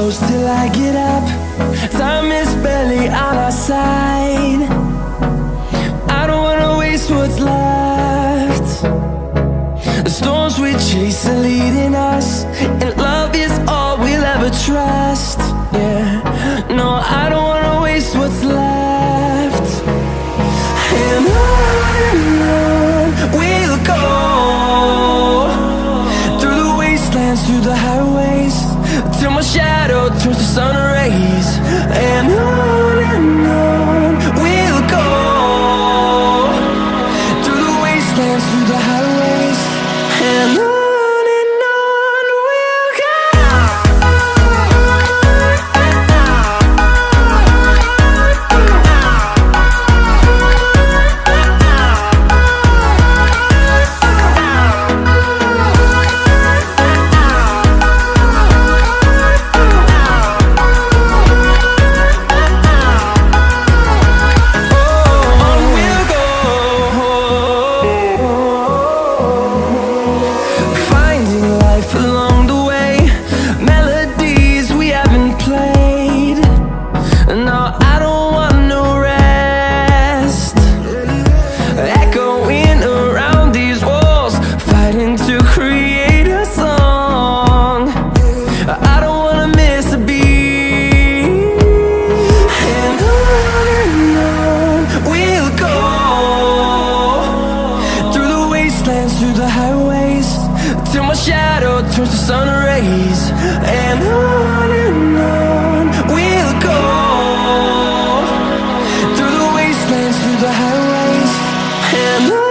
close till I get up. Time is barely on our side. I don't wanna waste what's left. The storms we chase are leading us, and love is all we'll ever trust. Yeah, no, I don't wanna waste what's left. And on we'll go, through the wastelands, through the highways, till my shadow turns to sun rays. And on we'll go, through the wastelands, through the highways, and on. Through the highways, till my shadow turns to sun rays. And on we'll go, through the wastelands, through the highways, and on.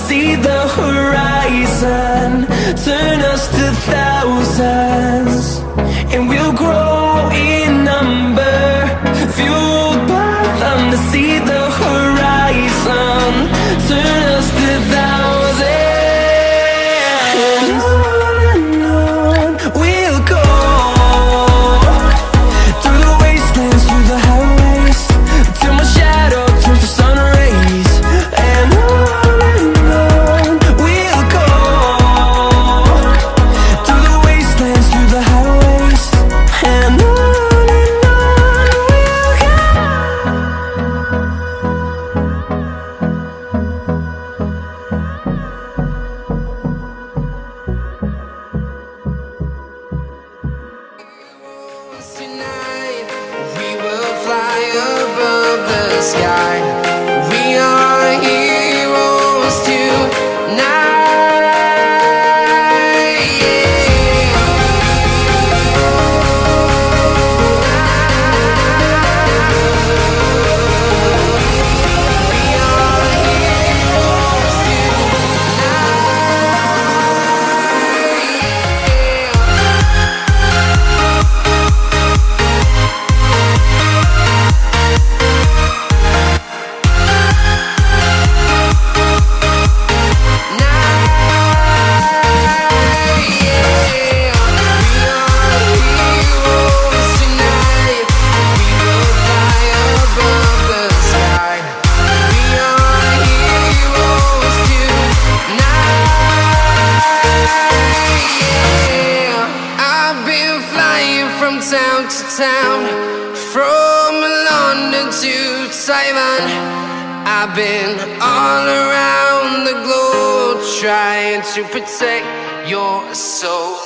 See the horizon turn us to thousands, and we'll grow in number, fueled by them. To see the horizon turn us to thousands, and on we'll go, through the wastelands, through the highways, till my shadow turns to sun rays. And on above the sky, we are heroes tonight. Town to town, from London to Taiwan, I've been all around the globe trying to protect your soul.